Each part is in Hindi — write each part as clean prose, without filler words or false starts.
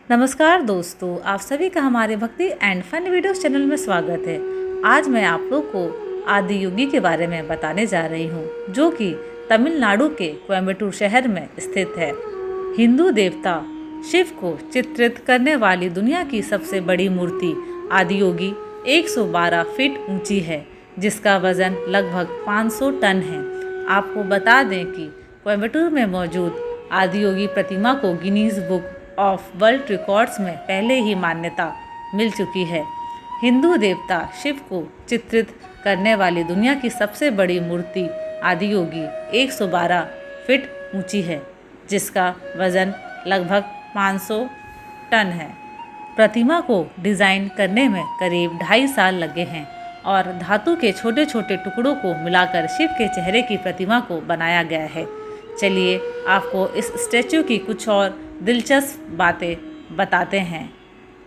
नमस्कार दोस्तों, आप सभी का हमारे भक्ति एंड फन वीडियोस चैनल में स्वागत है। आज मैं आप लोग को आदि योगी के बारे में बताने जा रही हूँ, जो कि तमिलनाडु के कोयम्बटूर शहर में स्थित है। हिंदू देवता शिव को चित्रित करने वाली दुनिया की सबसे बड़ी मूर्ति आदि योगी 112 फीट ऊंची है, जिसका वजन लगभग 500 टन है। आपको बता दें कि कोयम्बटूर में मौजूद आदि योगी प्रतिमा को Guinness book of world records में पहले ही मान्यता मिल चुकी है। हिंदू देवता शिव को चित्रित करने वाली दुनिया की सबसे बड़ी मूर्ति आदि योगी 112 फीट ऊंची है, जिसका वजन लगभग 500 टन है। प्रतिमा को डिज़ाइन करने में करीब 2.5 साल लगे हैं और धातु के छोटे छोटे टुकड़ों को मिलाकर शिव के चेहरे की प्रतिमा को बनाया गया है। चलिए आपको इस स्टैच्यू की कुछ और दिलचस्प बातें बताते हैं।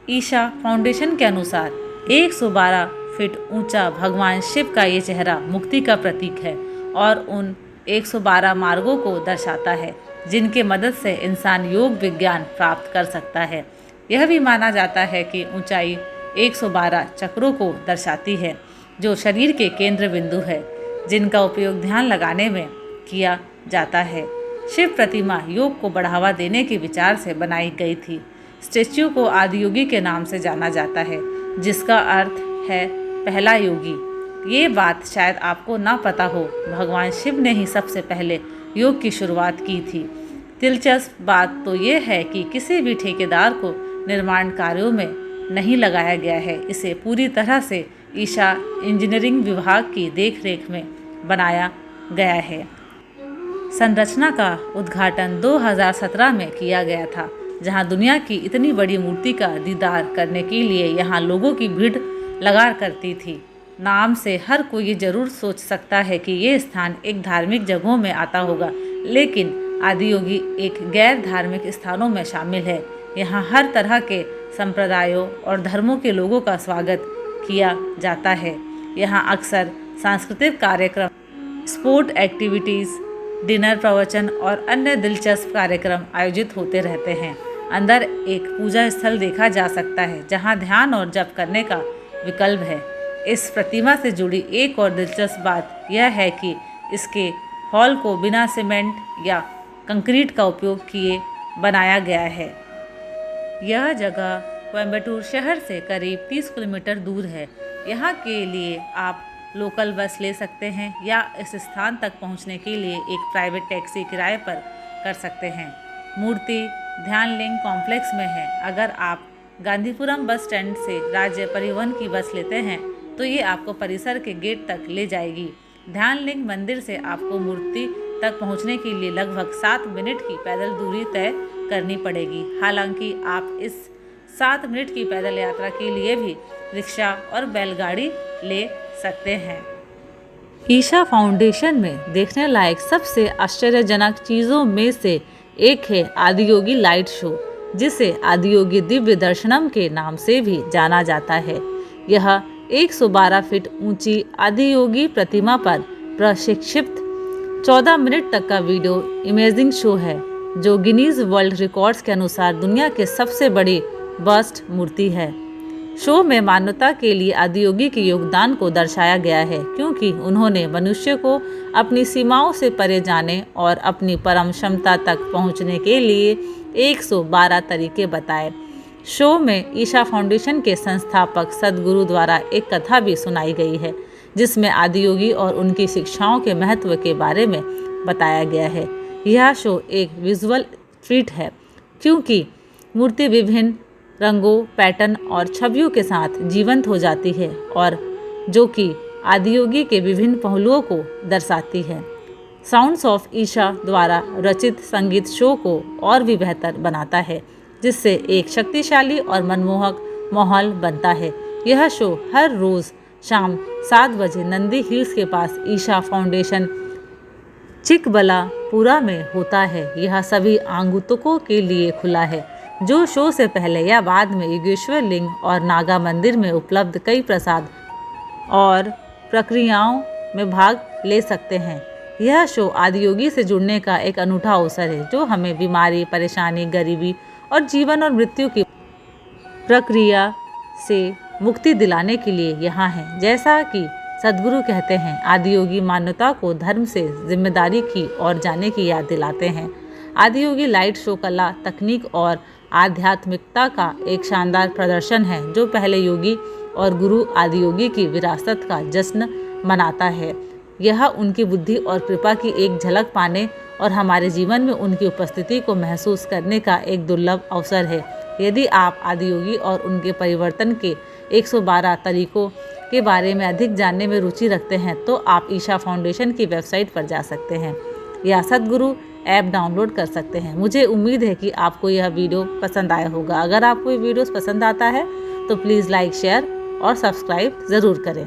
ईशा फाउंडेशन के अनुसार 112 फीट ऊंचा भगवान शिव का ये चेहरा मुक्ति का प्रतीक है और उन 112 मार्गों को दर्शाता है, जिनके मदद से इंसान योग विज्ञान प्राप्त कर सकता है। यह भी माना जाता है कि ऊंचाई 112 चक्रों को दर्शाती है, जो शरीर के केंद्र बिंदु है, जिनका उपयोग ध्यान लगाने में किया जाता है। शिव प्रतिमा योग को बढ़ावा देने के विचार से बनाई गई थी। स्टैच्यू को आदि योगी के नाम से जाना जाता है, जिसका अर्थ है पहला योगी। ये बात शायद आपको ना पता हो, भगवान शिव ने ही सबसे पहले योग की शुरुआत की थी। दिलचस्प बात तो ये है कि किसी भी ठेकेदार को निर्माण कार्यों में नहीं लगाया गया है। इसे पूरी तरह से ईशा इंजीनियरिंग विभाग की देखरेख में बनाया गया है। संरचना का उद्घाटन 2017 में किया गया था, जहां दुनिया की इतनी बड़ी मूर्ति का दीदार करने के लिए यहां लोगों की भीड़ लगा करती थी। नाम से हर कोई ये जरूर सोच सकता है कि ये स्थान एक धार्मिक जगहों में आता होगा, लेकिन आदि योगी एक गैर धार्मिक स्थानों में शामिल है। यहाँ हर तरह के संप्रदायों और धर्मों के लोगों का स्वागत किया जाता है। यहाँ अक्सर सांस्कृतिक कार्यक्रम, स्पोर्ट एक्टिविटीज़, डिनर, प्रवचन और अन्य दिलचस्प कार्यक्रम आयोजित होते रहते हैं। अंदर एक पूजा स्थल देखा जा सकता है, जहां ध्यान और जप करने का विकल्प है। इस प्रतिमा से जुड़ी एक और दिलचस्प बात यह है कि इसके हॉल को बिना सीमेंट या कंक्रीट का उपयोग किए बनाया गया है। यह जगह कोयम्बटूर शहर से करीब 30 किलोमीटर दूर है। यहाँ के लिए आप लोकल बस ले सकते हैं या इस स्थान तक पहुंचने के लिए एक प्राइवेट टैक्सी किराए पर कर सकते हैं। मूर्ति ध्यानलिंग कॉम्प्लेक्स में है। अगर आप गांधीपुरम बस स्टैंड से राज्य परिवहन की बस लेते हैं तो ये आपको परिसर के गेट तक ले जाएगी। ध्यानलिंग मंदिर से आपको मूर्ति तक पहुंचने के लिए लगभग 7 मिनट की पैदल दूरी तय करनी पड़ेगी। हालांकि आप इस 7 मिनट की पैदल यात्रा के लिए भी रिक्शा और बैलगाड़ी ले सकते हैं। ईशा फाउंडेशन में देखने लायक सबसे आश्चर्यजनक चीज़ों में से एक है आदि योगी लाइट शो, जिसे आदि योगी दिव्य दर्शनम के नाम से भी जाना जाता है। यह 112 फीट ऊंची आदि योगी प्रतिमा पर प्रशिक्षित 14 मिनट तक का वीडियो इमेजिंग शो है, जो गिनीज वर्ल्ड रिकॉर्ड्स के अनुसार दुनिया के सबसे बड़ी बस्ट मूर्ति है। शो में मानवता के लिए आदि योगी के योगदान को दर्शाया गया है, क्योंकि उन्होंने मनुष्य को अपनी सीमाओं से परे जाने और अपनी परम क्षमता तक पहुंचने के लिए 112 तरीके बताए। शो में ईशा फाउंडेशन के संस्थापक सद्गुरु द्वारा एक कथा भी सुनाई गई है, जिसमें आदि योगी और उनकी शिक्षाओं के महत्व के बारे में बताया गया है। यह शो एक विजुअल ट्रीट है, क्योंकि मूर्ति विभिन्न रंगों, पैटर्न और छवियों के साथ जीवंत हो जाती है, और जो कि आदि योगी के विभिन्न पहलुओं को दर्शाती है। साउंड्स ऑफ ईशा द्वारा रचित संगीत शो को और भी बेहतर बनाता है, जिससे एक शक्तिशाली और मनमोहक माहौल बनता है। यह शो हर रोज़ शाम 7 बजे नंदी हिल्स के पास ईशा फाउंडेशन चिकबलापुरा में होता है। यह सभी आगंतुकों के लिए खुला है, जो शो से पहले या बाद में योगेश्वर लिंग और नागा मंदिर में उपलब्ध कई प्रसाद और प्रक्रियाओं में भाग ले सकते हैं। यह शो आदि योगी से जुड़ने का एक अनूठा अवसर है, जो हमें बीमारी, परेशानी, गरीबी और जीवन और मृत्यु की प्रक्रिया से मुक्ति दिलाने के लिए यहाँ हैं। जैसा कि सद्गुरु कहते हैं, आदियोगी मानवता को धर्म से जिम्मेदारी की ओर जाने की याद दिलाते हैं। आदियोगी लाइट शो कला, तकनीक और आध्यात्मिकता का एक शानदार प्रदर्शन है जो पहले योगी और गुरु आदियोगी की विरासत का जश्न मनाता है। यह उनकी बुद्धि और कृपा की एक झलक पाने और हमारे जीवन में उनकी उपस्थिति को महसूस करने का एक दुर्लभ अवसर है। यदि आप आदियोगी और उनके परिवर्तन के 112 तरीकों के बारे में अधिक जानने में रुचि रखते हैं तो आप ईशा फाउंडेशन की वेबसाइट पर जा सकते हैं या सद्गुरु ऐप डाउनलोड कर सकते हैं। मुझे उम्मीद है कि आपको यह वीडियो पसंद आया होगा। अगर आपको ये वीडियोस पसंद आता है तो प्लीज़ लाइक, शेयर और सब्सक्राइब ज़रूर करें।